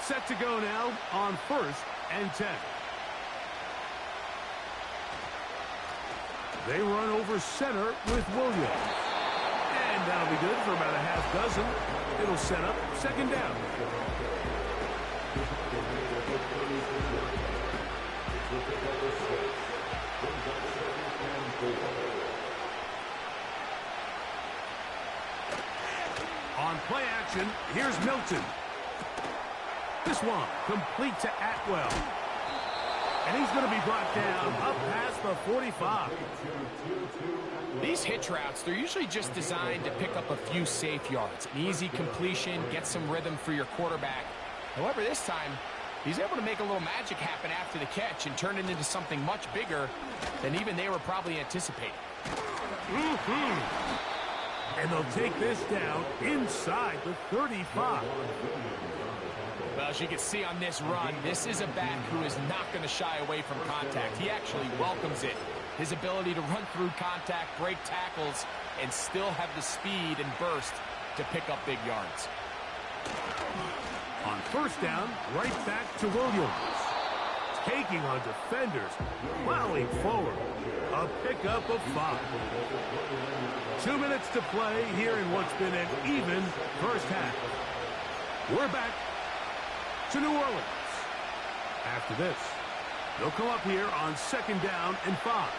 Set to go now on 1st and 10. They run over center with Williams. And that'll be good for about a half dozen. It'll set up 2nd down. On play action, here's Milton. This one complete to Atwell. And he's going to be brought down up past the 45. These hitch routes, they're usually just designed to pick up a few safe yards. An easy completion, get some rhythm for your quarterback. However, this time, he's able to make a little magic happen after the catch and turn it into something much bigger than even they were probably anticipating. And they'll take this down inside the 35. Well, as you can see on this run, this is a back who is not going to shy away from contact. He actually welcomes it. His ability to run through contact, break tackles, and still have the speed and burst to pick up big yards. On 1st down, right back to Williams. Taking on defenders, plowing forward. A pickup of 5. 2 minutes to play here in what's been an even first half. We're back to New Orleans. After this, they'll come up here on 2nd down and 5.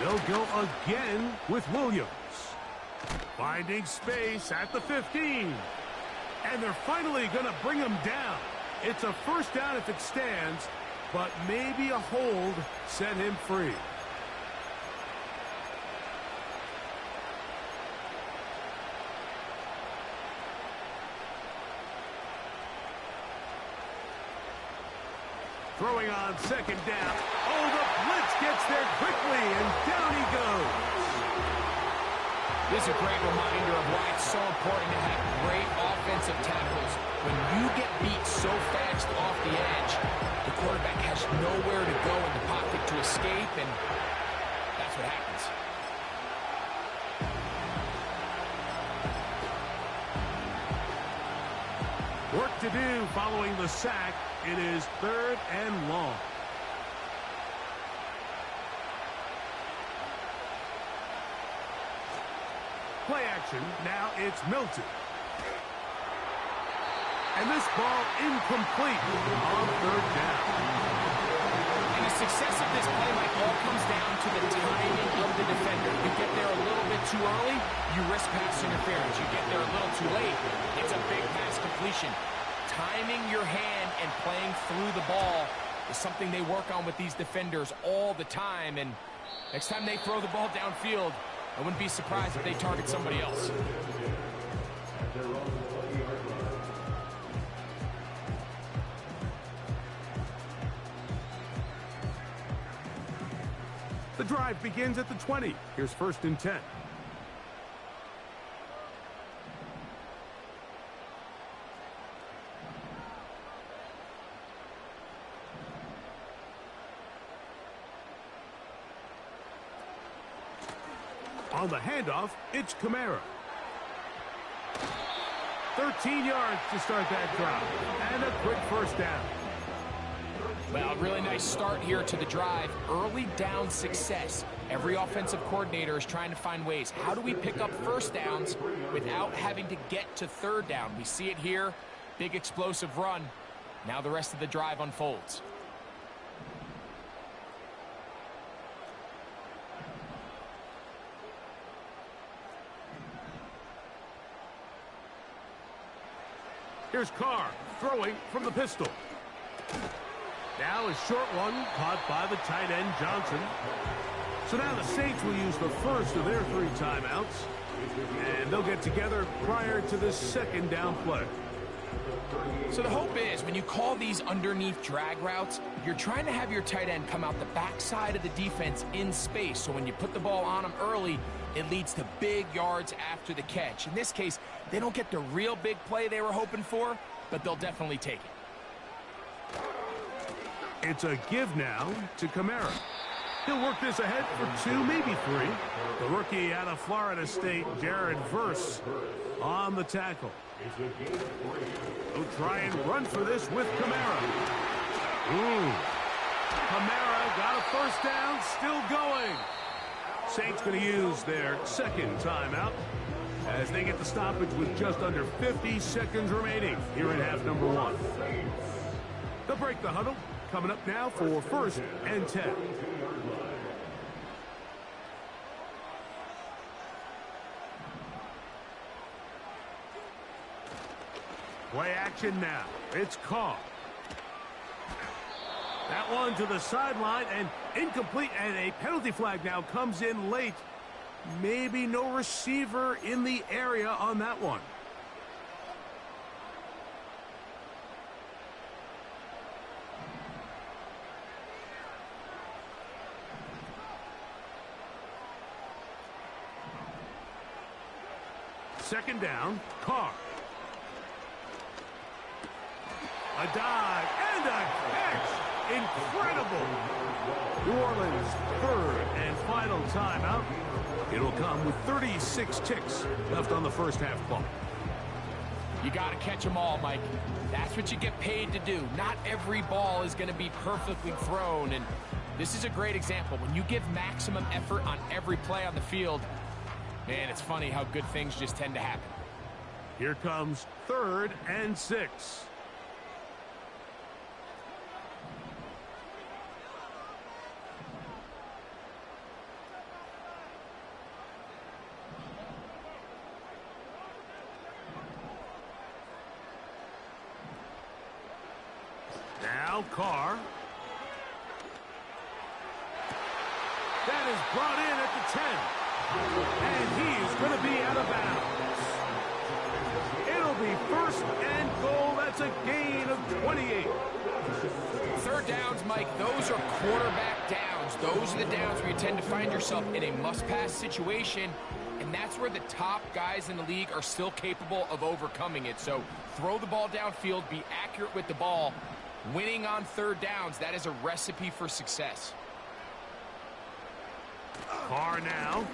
They'll go again with Williams. Finding space at the 15. And they're finally going to bring him down. It's a 1st down if it stands, but maybe a hold set him free. Throwing on 2nd down. Oh, the blitz gets there quickly, and down he goes. This is a great reminder of why it's so important to have great offensive tackles. When you get beat so fast off the edge, the quarterback has nowhere to go in the pocket to escape, and that's what happens. Work to do following the sack. It is 3rd and long. Play action. Now it's Milton. And this ball incomplete on 3rd down. And the success of this play, Mike, all comes down to the timing of the defender. You get there a little bit too early, you risk pass interference. You get there a little too late, it's a big pass completion. Timing your hand and playing through the ball is something they work on with these defenders all the time. And next time they throw the ball downfield, I wouldn't be surprised if they target somebody else. The drive begins at the 20. Here's 1st and 10. On the handoff, it's Kamara. 13 yards to start that drive. And a quick 1st down. Well, really nice start here to the drive. Early down success. Every offensive coordinator is trying to find ways. How do we pick up 1st downs without having to get to 3rd down? We see it here. Big explosive run. Now the rest of the drive unfolds. Here's Carr throwing from the pistol. Now a short one caught by the tight end Johnson. So now the Saints will use the first of their 3 timeouts. And they'll get together prior to this 2nd down play. So the hope is when you call these underneath drag routes, you're trying to have your tight end come out the backside of the defense in space. So when you put the ball on him early, it leads to big yards after the catch. In this case, they don't get the real big play they were hoping for, but they'll definitely take it. It's a give now to Kamara. He'll work this ahead for 2, maybe 3. The rookie out of Florida State, Jared Verse, on the tackle. He'll try and run for this with Kamara. Ooh. Kamara got a first down, still going. Saints going to use their second timeout as they get the stoppage with just under 50 seconds remaining here in half number 1. They'll break the huddle. Coming up now for 1st and 10. Play action now. It's Carr. That one to the sideline and incomplete, and a penalty flag now comes in late. Maybe no receiver in the area on that one. Second down, Carr. A dive and a catch. Incredible. New Orleans' 3rd and final timeout. It'll come with 36 ticks left on the first half clock. You got to catch them all, Mike. That's what you get paid to do. Not every ball is going to be perfectly thrown, and this is a great example. When you give maximum effort on every play on the field, man, it's funny how good things just tend to happen. Here comes 3rd and 6. Now Carr. That is brought in at the 10. And he's going to be out of bounds. It'll be 1st and goal. That's a gain of 28. 3rd downs, Mike, those are quarterback downs. Those are the downs where you tend to find yourself in a must-pass situation, and that's where the top guys in the league are still capable of overcoming it. So throw the ball downfield, be accurate with the ball. Winning on 3rd downs, that is a recipe for success. Carr now.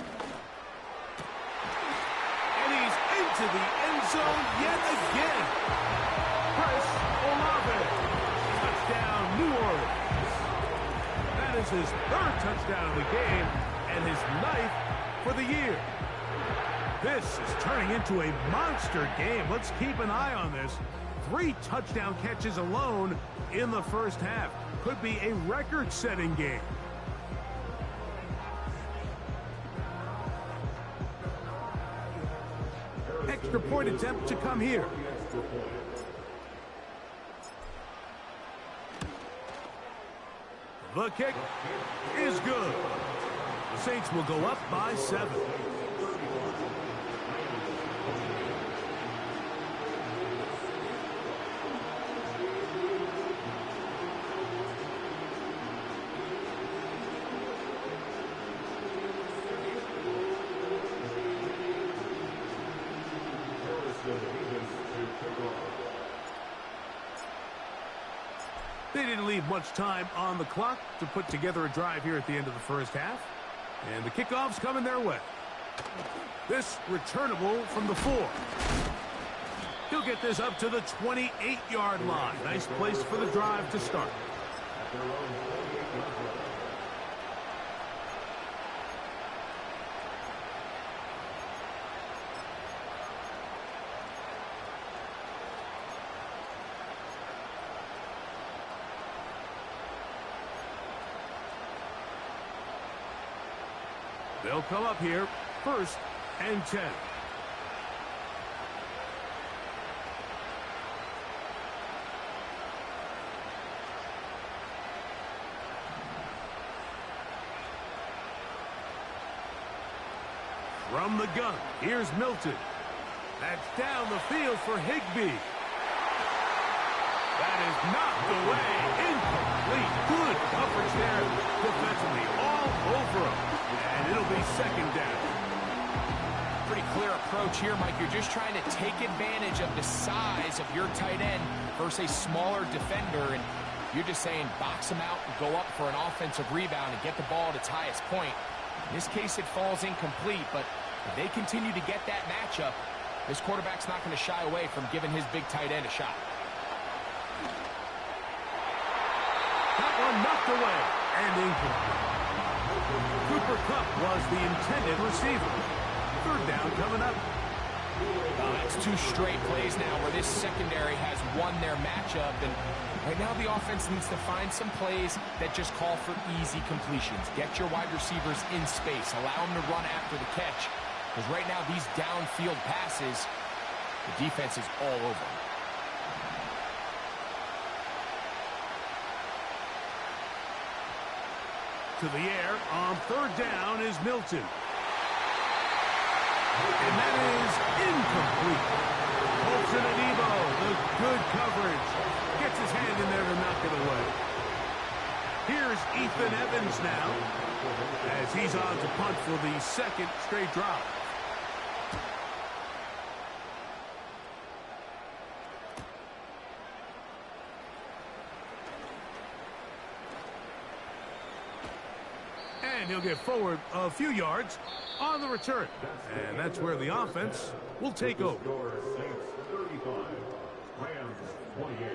And he's into the end zone yet again. Chris Olave. Touchdown, New Orleans. That is his 3rd touchdown of the game and his 9th for the year. This is turning into a monster game. Let's keep an eye on this. 3 touchdown catches alone in the first half. Could be a record-setting game. Extra point attempt to come here. The kick is good. The Saints will go up by 7. They didn't leave much time on the clock to put together a drive here at the end of the first half. And the kickoff's coming their way. This returnable from the 4. He'll get this up to the 28-yard line. Nice place for the drive to start. They'll come up here, 1st and 10. From the gun, here's Milton. That's down the field for Higbee. That is knocked away. Incomplete. Good coverage there defensively. All over him. And it'll be 2nd down. Pretty clear approach here, Mike. You're just trying to take advantage of the size of your tight end versus a smaller defender. And You're just saying box them out and go up for an offensive rebound and get the ball at its highest point. In this case, it falls incomplete, but if they continue to get that matchup, this quarterback's not going to shy away from giving his big tight end a shot. That one knocked away and incomplete. Cooper Kupp was the intended receiver. Third down coming up. That's two straight plays now where this secondary has won their matchup, and right now the offense needs to find some plays that just call for easy completions. Get your wide receivers in space. Allow them to run after the catch, because right now these downfield passes, the defense is all over them. To the air on third down is Milton. And that is incomplete. Olsen and Evo, the good coverage. Gets his hand in there to knock it away. Here's Ethan Evans now, as he's on to punt for the second straight drive. And he'll get forward a few yards on the return. And that's where the offense will take over. Saints 35, Rams 28.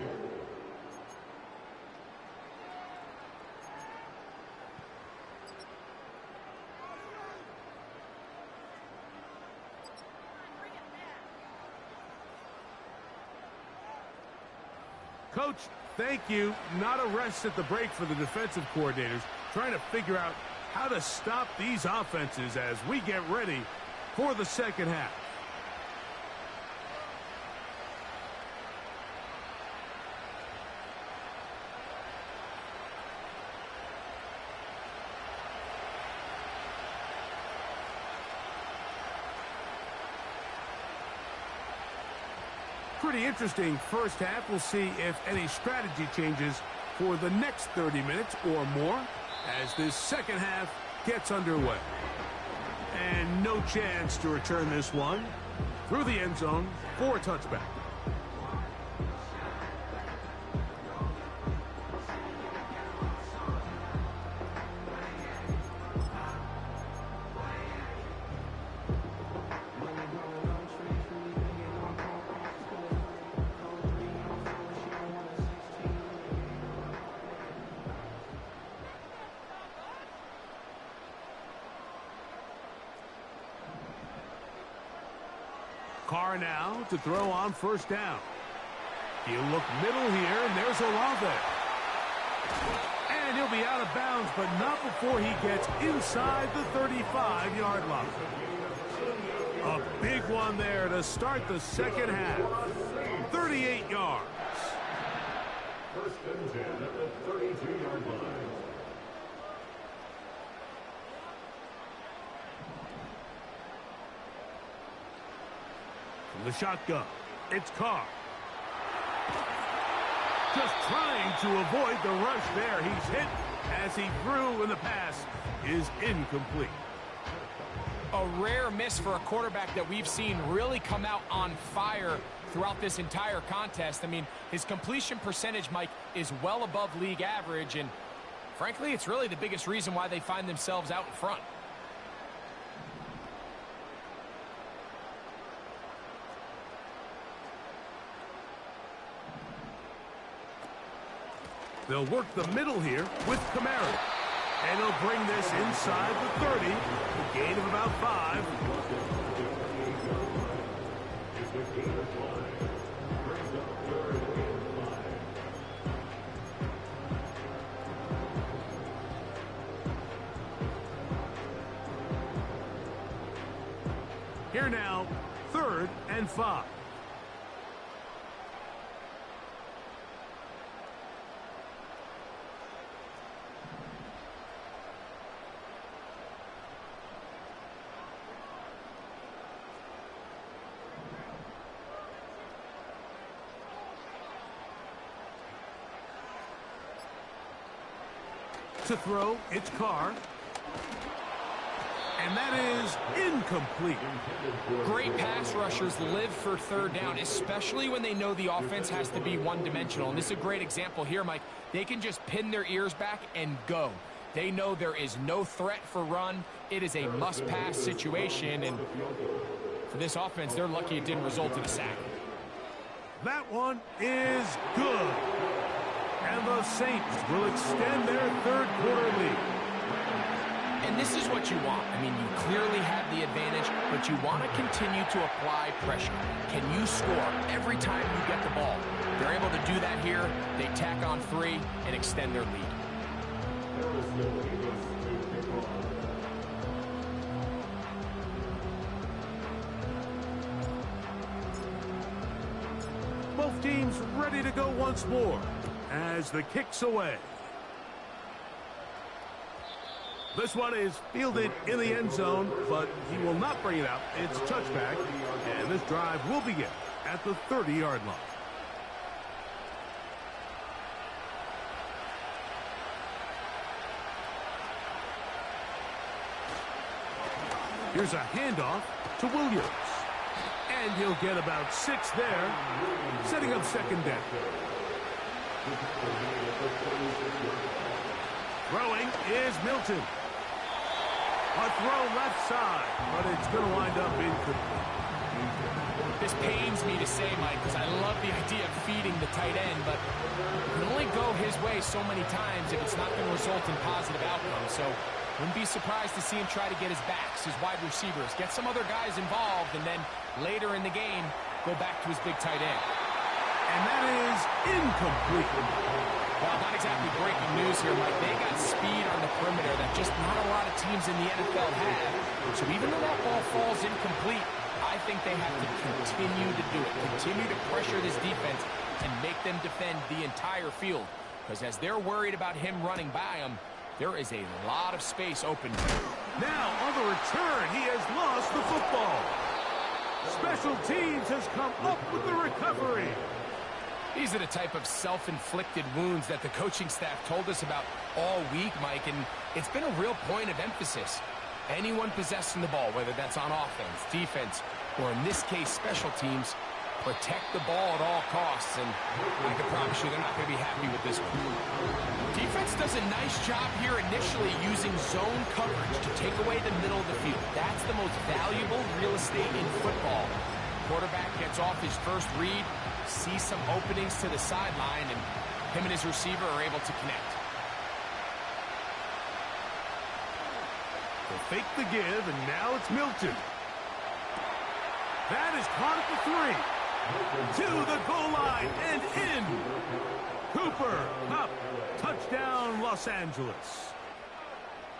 Coach, thank you. Not a rest at the break for the defensive coordinators, trying to figure out how to stop these offenses as we get ready for the second half. Pretty interesting first half. We'll see if any strategy changes for the next 30 minutes or more as this second half gets underway. And no chance to return this one through the end zone for a touchback. Carr now to throw on first down. He'll look middle here, and there's Olave. And he'll be out of bounds, but not before he gets inside the 35-yard line. A big one there to start the second half. 38 yards. First and 10 at the 32-yard line. From the shotgun, it's Carr. Just trying to avoid the rush there. He's hit as he threw, and the pass is incomplete. A rare miss for a quarterback that we've seen really come out on fire throughout this entire contest. I mean, his completion percentage, Mike, is well above league average, and frankly, it's really the biggest reason why they find themselves out in front. They'll work the middle here with Kamara. And he'll bring this inside the 30. A gain of about 5. Here now, 3rd and 5. To throw, it's Carr. And that is incomplete. Great pass rushers live for third down, especially when they know the offense has to be one-dimensional. And this is a great example here, Mike. They can just pin their ears back and go. They know there is no threat for run. It is a must-pass situation. And for this offense, they're lucky it didn't result in a sack. That one is good. And the Saints will extend their third quarter lead. And this is what you want. I mean, you clearly have the advantage, but you want to continue to apply pressure. Can you score every time you get the ball? They're able to do that here. They tack on 3 and extend their lead. Both teams ready to go once more as the kick's away. This one is fielded in the end zone, but he will not bring it out. It's touchback, and this drive will begin at the 30-yard line. Here's a handoff to Williams. And he'll get about 6 there, setting up second down. Throwing is Milton. A throw left side, but it's going to wind up incomplete. This pains me to say, Mike, because I love the idea of feeding the tight end, but it can only go his way so many times if it's not going to result in positive outcomes. So wouldn't be surprised to see him try to get his backs, his wide receivers, get some other guys involved, and then later in the game, go back to his big tight end. And that is incomplete. Well, not exactly breaking news here, Mike. They got speed on the perimeter that just not a lot of teams in the NFL have. So even though that ball falls incomplete, I think they have to continue to do it. Continue to pressure this defense and make them defend the entire field. Because as they're worried about him running by them, there is a lot of space open. Now, on the return, he has lost the football. Special teams has come up with the recovery. These are the type of self-inflicted wounds that the coaching staff told us about all week, Mike, and it's been a real point of emphasis. Anyone possessing the ball, whether that's on offense, defense, or in this case, special teams, protect the ball at all costs, and I can promise you they're not going to be happy with this one. Defense does a nice job here initially using zone coverage to take away the middle of the field. That's the most valuable real estate in football. Quarterback gets off his first read, sees some openings to the sideline, and him and his receiver are able to connect. They'll fake the give, and now it's Milton. That is caught at the 3. To the goal line and in. Cooper Kupp, touchdown Los Angeles.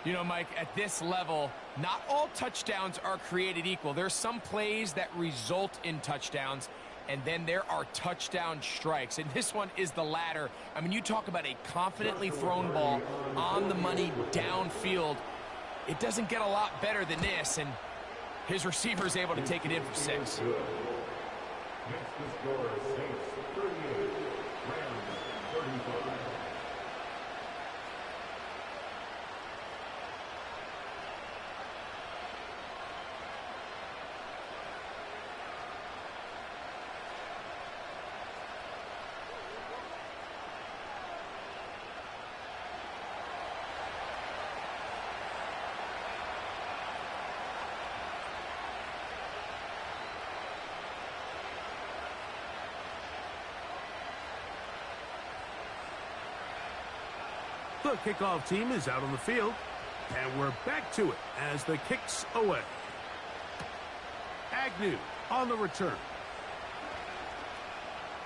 You know, Mike, at this level, not all touchdowns are created equal. There's some plays that result in touchdowns, and then there are touchdown strikes. And this one is the latter. I mean, you talk about a confidently thrown ball on the money downfield. It doesn't get a lot better than this, and his receiver is able to take it in for 6. Next to score, Saints 38, Rams 35. The kickoff team is out on the field, and we're back to it as the kick's away. Agnew on the return.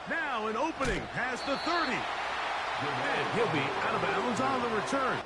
Now an opening past the 30. And he'll be out of bounds on the return.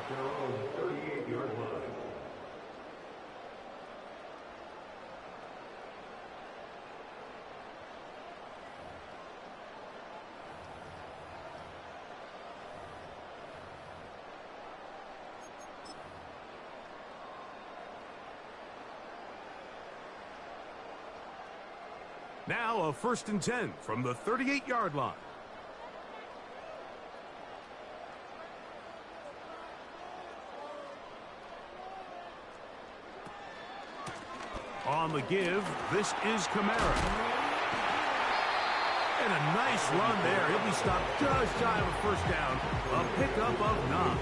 at their own 38-yard line. Now a 1st and 10 from the 38-yard line. On the give, this is Kamara. And a nice run there. He'll be stopped just shy of a 1st down. A pickup of 9.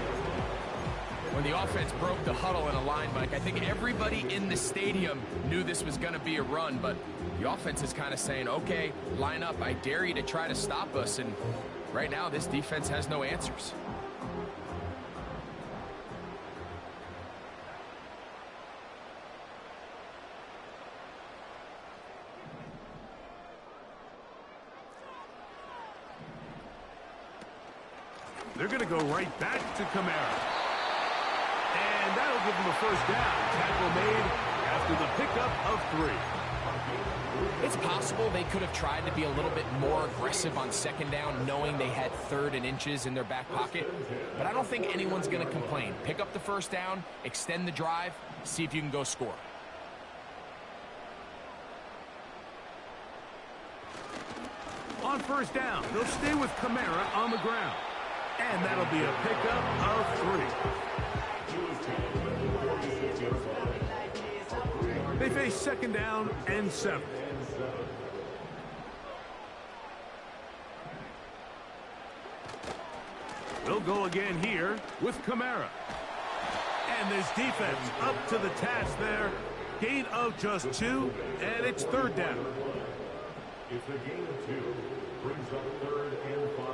When the offense broke the huddle in a line, Mike, I think everybody in the stadium knew this was going to be a run, but the offense is kind of saying, okay, line up. I dare you to try to stop us, and right now this defense has no answers. They're going to go right back to Kamara. And that'll give them a 1st down. Tackle made after the pickup of 3. It's possible they could have tried to be a little bit more aggressive on 2nd down, knowing they had 3rd and inches in their back pocket. But I don't think anyone's going to complain. Pick up the 1st down, extend the drive, see if you can go score. On 1st down, they'll stay with Kamara on the ground. And that'll be a pickup of 3. They face 2nd down and 7. They'll go again here with Kamara. And this defense up to the task there. Gain of just 2, and it's 3rd down. It's a gain of 2. Brings up 3rd and 5.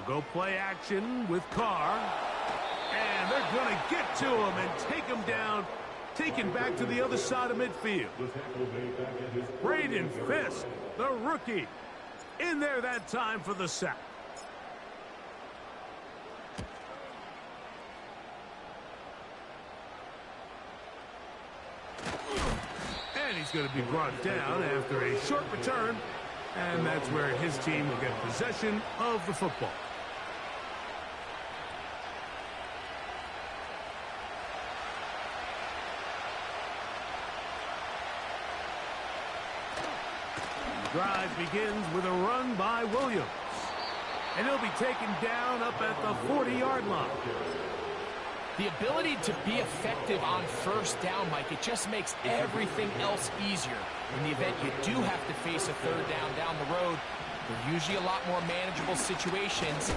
Go play action with Carr. And they're going to get to him and take him down. Taken back to the other side of midfield. Braden Fisk, the rookie, in there that time for the sack. And he's going to be brought down after a short return. And that's where his team will get possession of the football. Drive begins with a run by Williams. And he'll be taken down up at the 40-yard line. The ability to be effective on 1st down, Mike, it just makes everything else easier. In the event you do have to face a 3rd down the road, they're usually a lot more manageable situations.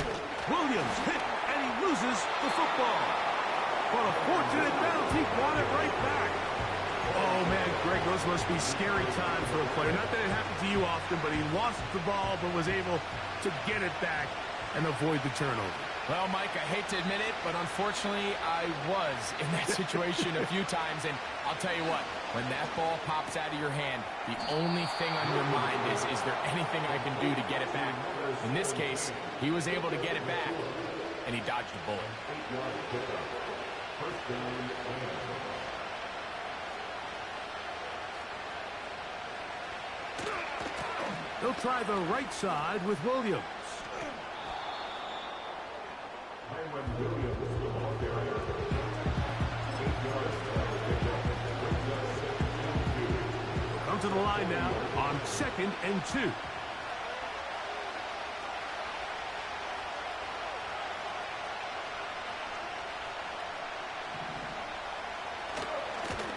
Williams hit, and he loses the football. But a fortunate bounce, he brought it right back. Oh, man, Greg, those must be scary times for a player. Not that it happened to you often, but he lost the ball but was able to get it back and avoid the turnover. Well, Mike, I hate to admit it, but unfortunately, I was in that situation a few times. And I'll tell you what, when that ball pops out of your hand, the only thing on your mind is there anything I can do to get it back? In this case, he was able to get it back, and he dodged a bullet. They'll try the right side with Williams. Come to the line now on 2nd and 2.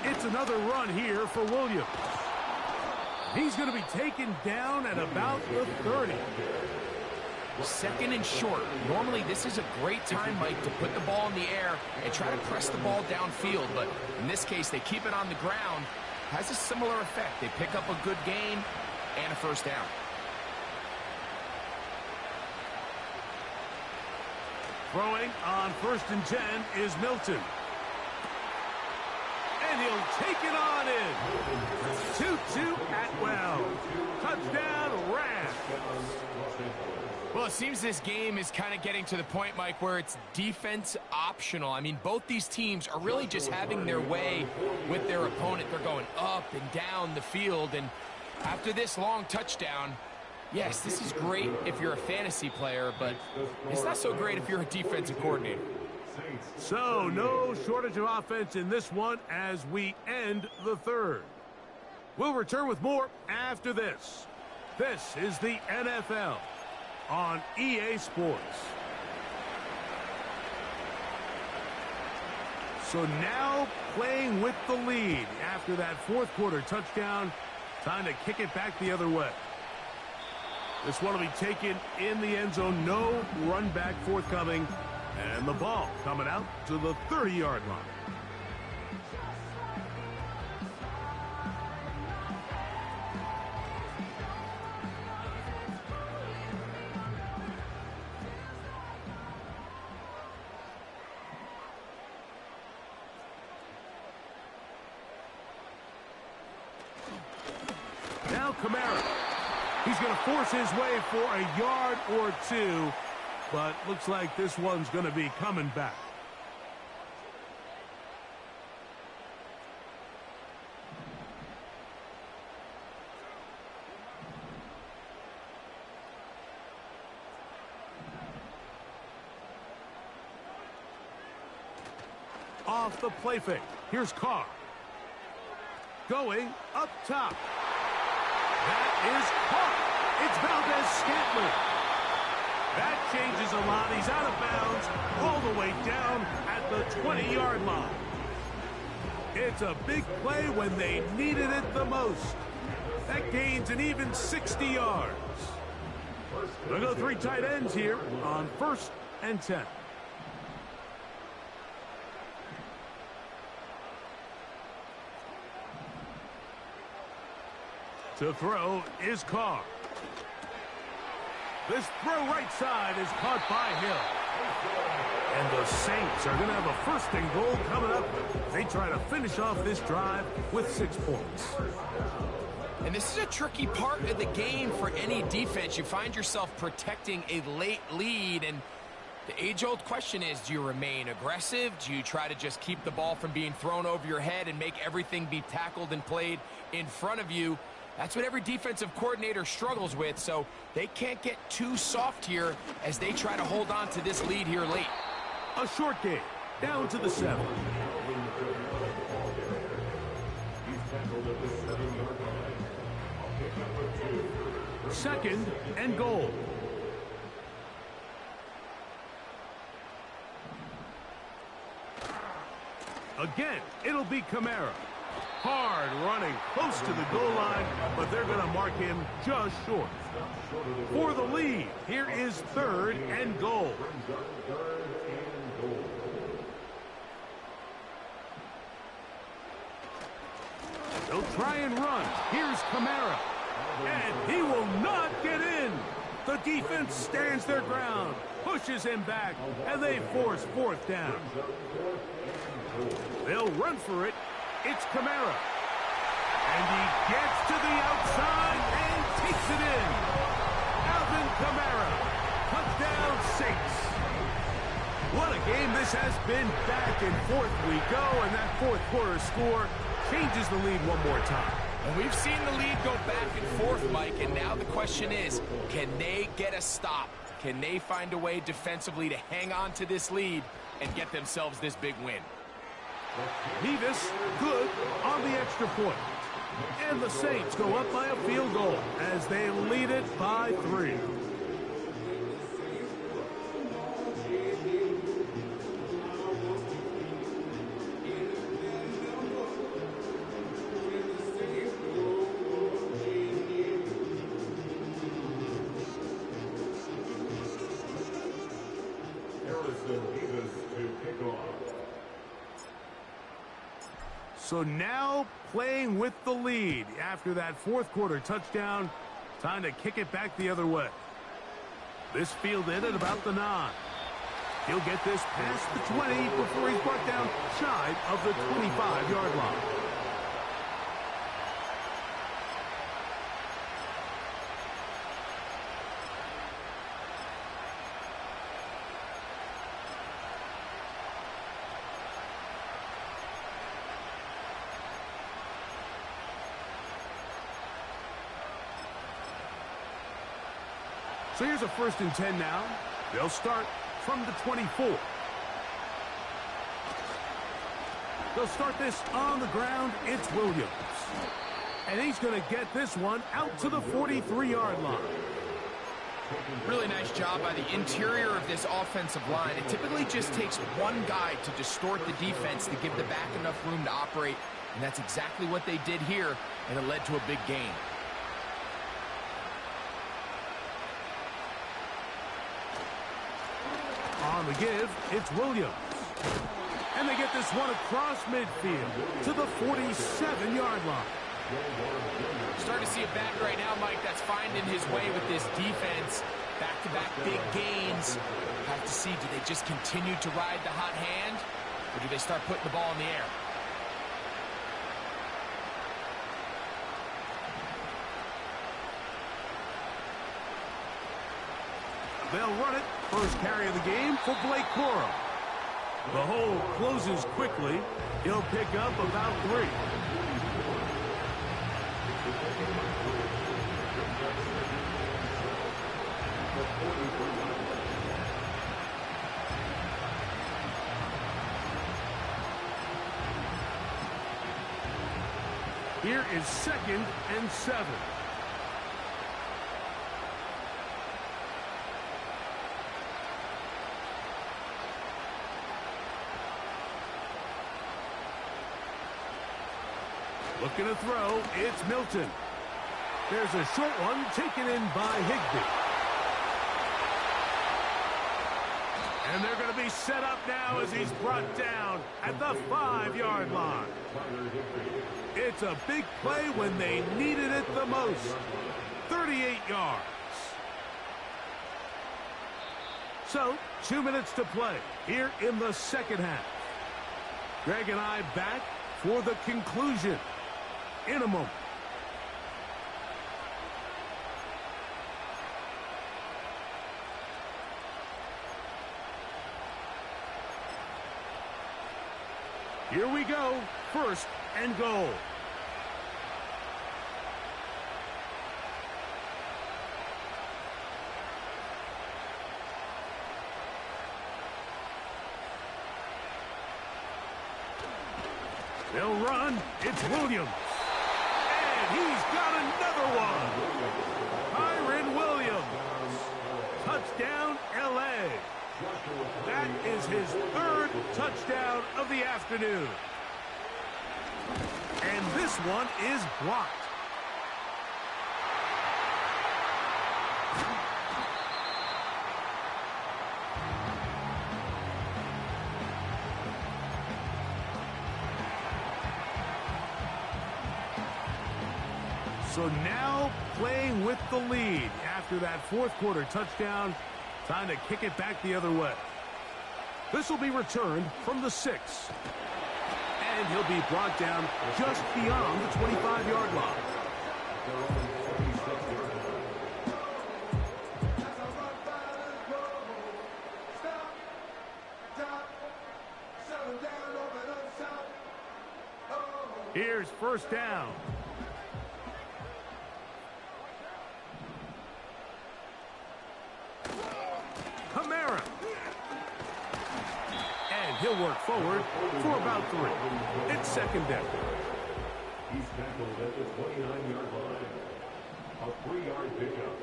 It's another run here for Williams. He's going to be taken down at about the 30. 2nd and short. Normally, this is a great time, Mike, to put the ball in the air and try to press the ball downfield. But in this case, they keep it on the ground. Has a similar effect. They pick up a good gain and a 1st down. Throwing on 1st and 10 is Milton. And he'll take it on in. 2-2 Atwell. Touchdown, Rams. Well, it seems this game is kind of getting to the point, Mike, where it's defense optional. I mean, both these teams are really just having their way with their opponent. They're going up and down the field, and after this long touchdown, yes, this is great if you're a fantasy player, but it's not so great if you're a defensive coordinator. So, no shortage of offense in this one as we end the third. We'll return with more after this. This is the NFL on EA Sports. So now playing with the lead after that 4th quarter touchdown. Time to kick it back the other way. This one will be taken in the end zone. No run back forthcoming. And the ball coming out to the 30-yard line. Now Kamara. He's going to force his way for a yard or two, but looks like this one's going to be coming back. Off the play fake. Here's Carr. Going up top. That is caught. It's Valdez-Scantling. That changes a lot. He's out of bounds all the way down at the 20-yard line. It's a big play when they needed it the most. That gains an even 60 yards. We'll go 3 tight ends here on 1st and 10. To throw is Carr. This throw right side is caught by Hill. And the Saints are going to have a 1st and goal coming up. They try to finish off this drive with 6 points. And this is a tricky part of the game for any defense. You find yourself protecting a late lead, and the age-old question is, do you remain aggressive? Do you try to just keep the ball from being thrown over your head and make everything be tackled and played in front of you? That's what every defensive coordinator struggles with, so they can't get too soft here as they try to hold on to this lead here late. A short game, down to the 7. Second and goal. Again, it'll be Kamara. Hard running close to the goal line, but they're going to mark him just short. For the lead, here is 3rd and goal. They'll try and run. Here's Kamara. And he will not get in. The defense stands their ground, pushes him back, and they force 4th down. They'll run for it. It's Kamara. And he gets to the outside and takes it in. Alvin Kamara. Touchdown Saints. What a game this has been. Back and forth we go, and that 4th quarter score changes the lead one more time. And we've seen the lead go back and forth, Mike, and now the question is, can they get a stop? Can they find a way defensively to hang on to this lead and get themselves this big win? Nevis good on the extra point. And the Saints go up by a field goal as they lead it by 3. So now playing with the lead after that 4th quarter touchdown. Time to kick it back the other way. This fielded at about the 9. He'll get this past the 20 before he's brought down shy of the 25-yard line. So here's a 1st and 10 now. They'll start from the 24. They'll start this on the ground. It's Williams. And he's going to get this one out to the 43-yard line. Really nice job by the interior of this offensive line. It typically just takes one guy to distort the defense to give the back enough room to operate. And that's exactly what they did here, and it led to a big gain. On the give, it's Williams. And they get this one across midfield to the 47-yard line. Starting to see a back right now, Mike, that's finding his way with this defense. Back-to-back big gains. Have to see, do they just continue to ride the hot hand, or do they start putting the ball in the air? They'll run it. First carry of the game for Blake Corum. The hole closes quickly. He'll pick up about 3. Here is 2nd and 7. Looking to throw, it's Milton. There's a short one taken in by Higbee. And they're going to be set up now as he's brought down at the 5-yard line. It's a big play when they needed it the most. 38 yards. So, 2 minutes to play here in the second half. Greg and I back for the conclusion in a moment. Here we go. 1st and goal. They'll run. It's Williams. And he's got another one. Kyron Williams. Touchdown, L.A. That is his 3rd touchdown of the afternoon. And this one is blocked. So now playing with the lead after that 4th quarter touchdown. Time to kick it back the other way. This will be returned from the 6. And he'll be brought down just beyond the 25-yard line. Here's 1st down. He'll work forward for about 3. It's 2nd down. He's tackled at the 29-yard line. A 3-yard pickup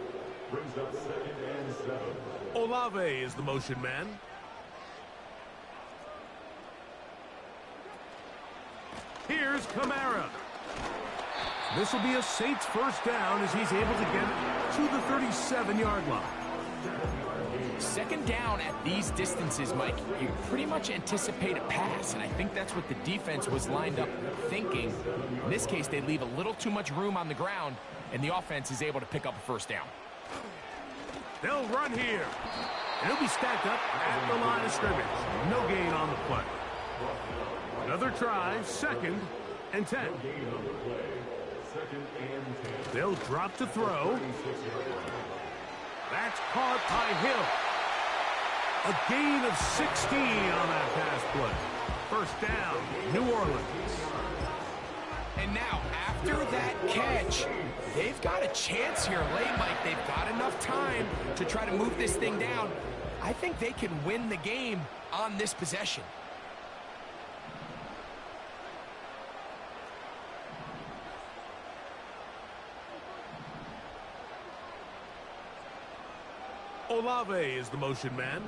brings up 2nd and 7. Olave is the motion man. Here's Kamara. This will be a Saints 1st down as he's able to get it to the 37-yard line. 2nd down at these distances, Mike, you pretty much anticipate a pass, and I think that's what the defense was lined up thinking. In this case, they leave a little too much room on the ground, and the offense is able to pick up a 1st down. They'll run here. And he'll be stacked up at the line of scrimmage. No gain on the play. Another try, 2nd and 10. They'll drop to throw. That's caught by Hill. A gain of 16 on that pass play. First down, New Orleans. And now, after that catch, they've got a chance here late, Mike. They've got enough time to try to move this thing down. I think they can win the game on this possession. Olave is the motion man.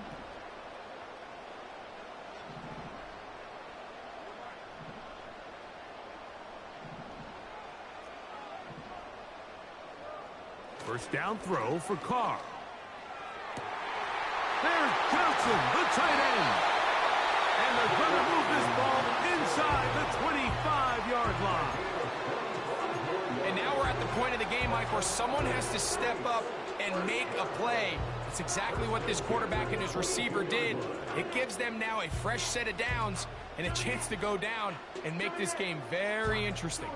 First down throw for Carr. There's Johnson, the tight end. And they're going to move this ball inside the 25-yard line. And now we're at the point of the game, Mike, where someone has to step up and make a play. It's exactly what this quarterback and his receiver did. It gives them now a fresh set of downs and a chance to go down and make this game very interesting.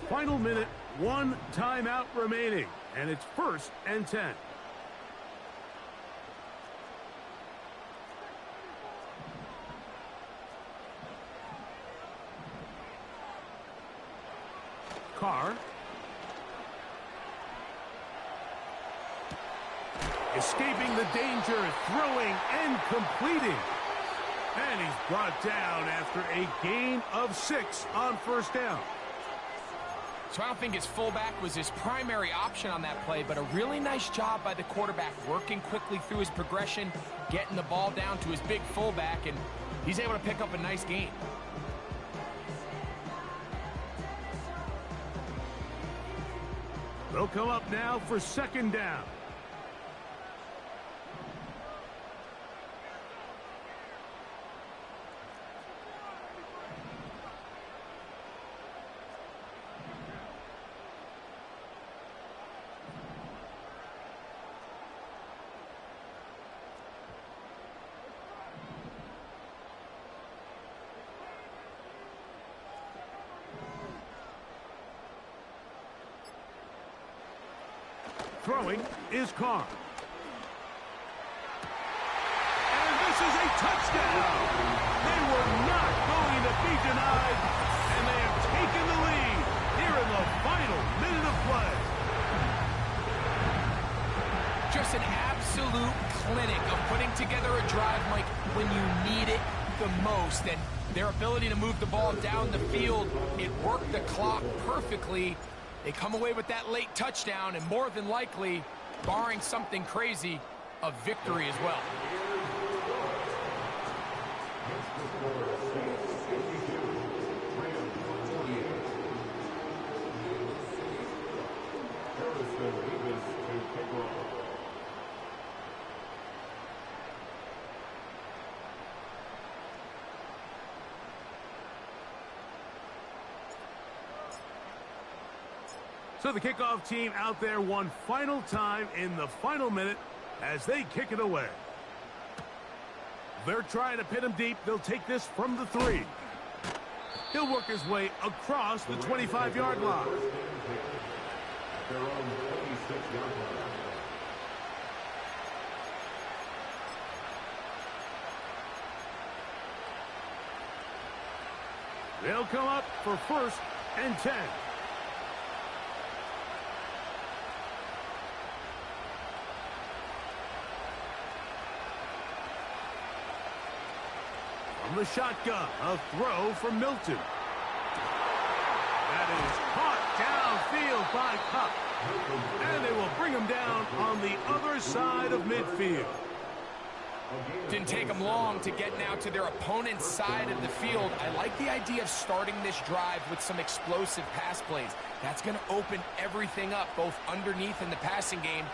Final minute, 1 timeout remaining, and it's 1st and 10. Carr. Escaping the danger, throwing and completing. And he's brought down after a gain of 6 on first down. So I don't think his fullback was his primary option on that play, but a really nice job by the quarterback working quickly through his progression, getting the ball down to his big fullback, and he's able to pick up a nice gain. They'll come up now for 2nd down. Throwing is Carr. And this is a touchdown. They were not going to be denied, and they have taken the lead here in the final minute of play. Just an absolute clinic of putting together a drive, Mike, when you need it the most. And their ability to move the ball down the field, it worked the clock perfectly. They come away with that late touchdown, and more than likely, barring something crazy, a victory as well. So the kickoff team out there one final time in the final minute as they kick it away. They're trying to pin him deep. They'll take this from the 3. He'll work his way across the 25-yard line. They'll come up for 1st and 10. From the shotgun, a throw from Milton. That is caught downfield by Cup. And they will bring him down on the other side of midfield. Didn't take them long to get now to their opponent's side of the field. I like the idea of starting this drive with some explosive pass plays. That's going to open everything up, both underneath in the passing game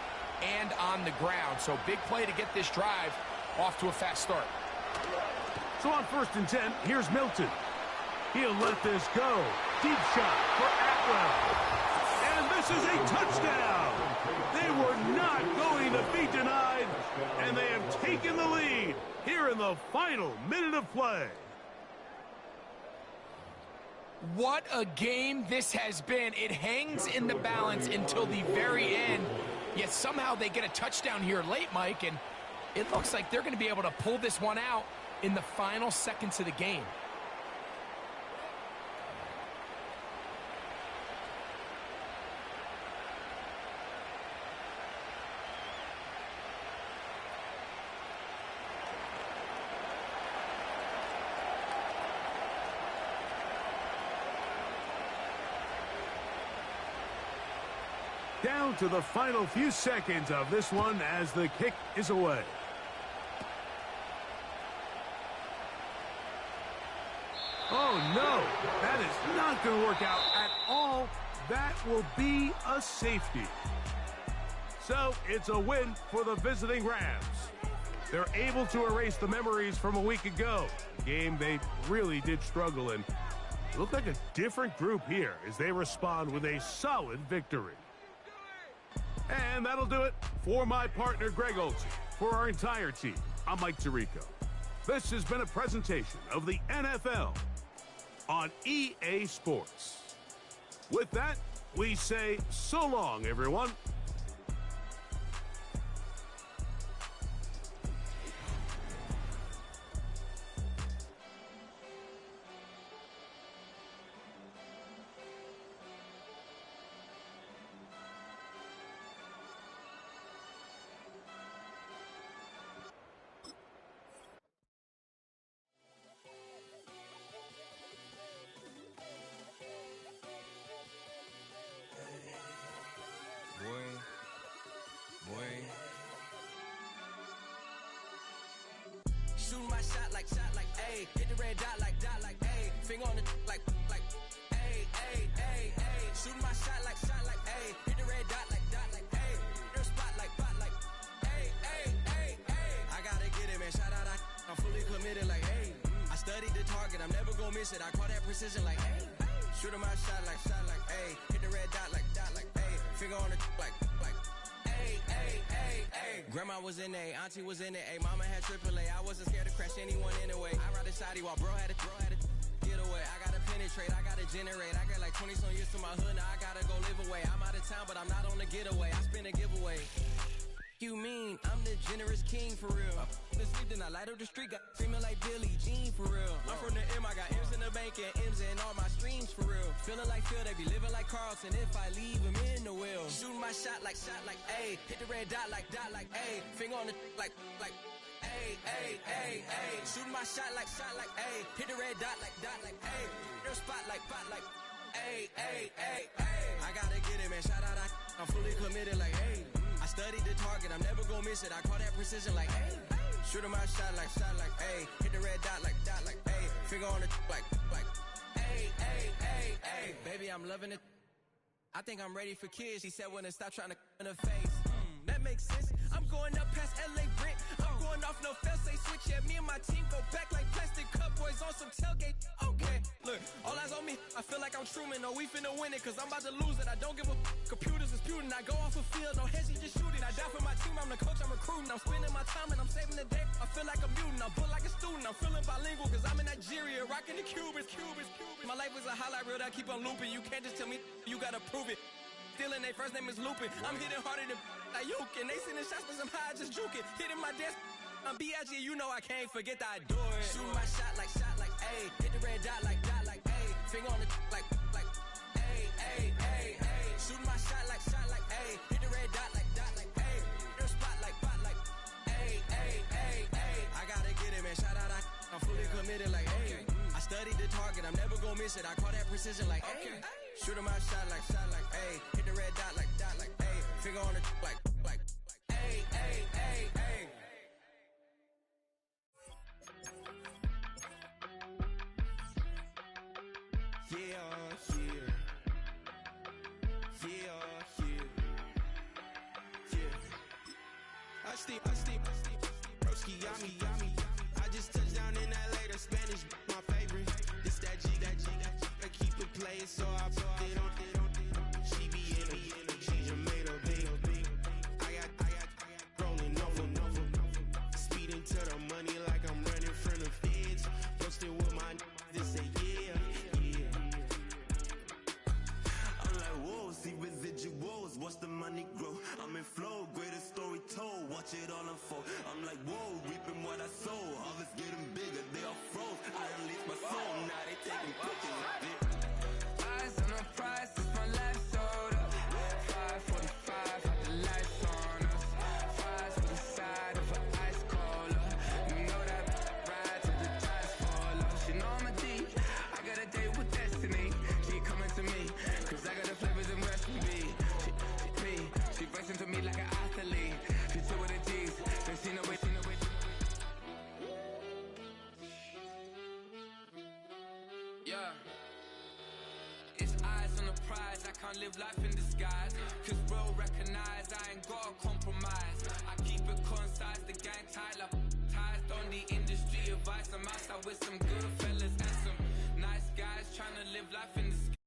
and on the ground. So big play to get this drive off to a fast start. So on 1st and 10, here's Milton. He'll let this go. Deep shot for Atwell. And this is a touchdown. They were not going to be denied, and they have taken the lead here in the final minute of play. What a game this has been. It hangs in the balance until the very end, yet somehow they get a touchdown here late, Mike, and it looks like they're going to be able to pull this one out in the final seconds of the game. Down to the final few seconds of this one as the kick is away. Oh, no. That is not going to work out at all. That will be a safety. So it's a win for the visiting Rams. They're able to erase the memories from a week ago. A game they really did struggle in. It looked like a different group here as they respond with a solid victory. And that'll do it for my partner, Greg Olsen. For our entire team, I'm Mike Tirico. This has been a presentation of the NFL on EA Sports. With that, we say so long, everyone. Shooting my shot like, ayy. Hit the red dot like, ayy. Finger on the like, ayy, ayy, ayy, ayy. Shooting my shot like, ayy. Hit the red dot like, ayy. Their spot like, ayy, ayy, ayy, ayy. I gotta get it, man. Shout out, I'm fully committed like, ayy. I studied the target, I'm never gonna miss it. I call that precision like, ayy. Shooting my shot like, ayy. Hit the red dot like, ayy. Finger on the like, ayy, ayy, ayy, ayy. Grandma was in A, auntie was in it, ayy. Mama had AAA, I wasn't scared to crash anyone anyway. I ride a shotty while bro had a get away. I gotta penetrate, I gotta generate. I got like 20 some years to my hood, now I gotta go live away. I'm out of town, but I'm not on the getaway. I spin a giveaway. You mean I'm the generous king for real? The sleep, then I light up the street, got screaming like Billie Jean for real. I'm from the M, I got M's in the bank and M's in all my streams for real. Feeling like Phil, they be living like Carlton if I leave him in the wheel. Shooting my shot like, ayy. Hit the red dot like, ayy. Finger on the like, ayy, ayy, ayy, ayy. Shooting my shot like, ayy. Hit the red dot like, ayy. Their spot like, ayy, ayy, ayy, ayy. I gotta get it, man. Shout out, I'm fully committed like, ayy. I studied the target, I'm never gonna miss it. I call that precision like, ayy. Shooting my shot like, ayy. Hit the red dot like, ayy. Finger on the like, ayy, ayy, ayy, ayy. Baby, I'm loving it. I think I'm ready for kids. She said when to stop trying to in her face. That makes sense. I'm going up past LA Brent. I'm going off no fail, say switch. Yeah, me and my team go back like plastic cup boys on some tailgate. Okay, look, all eyes on me. I feel like I'm Truman. No, we finna win it, cause I'm about to lose it. I don't give a computers disputing. I go off a field, no heads, just shooting. I die for my team, I'm the coach, I'm recruiting. I'm spending my time and I'm saving the day. I feel like a mutant, I'm built like a student. I'm feeling bilingual, cause I'm in Nigeria, rocking the Cubans. My life is a highlight reel that I keep on looping. You can't just tell me, you gotta prove it. Stealing, their first name is Lupin. I'm hitting harder than like Yukin. They sending shots for some high, just juking. Hitting my desk, I'm B.I.G. You know I can't forget that I do it. Shooting my shot like, ayy. Hit the red dot like, ayy. Finger on the like, ayy, ayy, ayy, ayy. Shooting my shot like, ayy. Hit the red dot like, ayy. Their spot like, ayy, ayy, ayy, ayy. I gotta get it, man. Shout out, I'm fully committed like, ayy. I studied the target, I'm never gonna miss it. I call that precision like, ayy. Shooting my shot like, ayy. Hit the red dot like, ayy. Finger on the like, ayy, ayy, ayy, ayy. I steep, broski, yummy. I just touched down in LA, the Spanish, my favorite. This that G, I keep it playing, so I put it on. She be in the prize, I can't live life in disguise. Cause real recognize I ain't gotta compromise. I keep it concise, the gang tight like ties. Don't need industry advice. I'm outside with some good fellas and some nice guys trying to live life in the sky.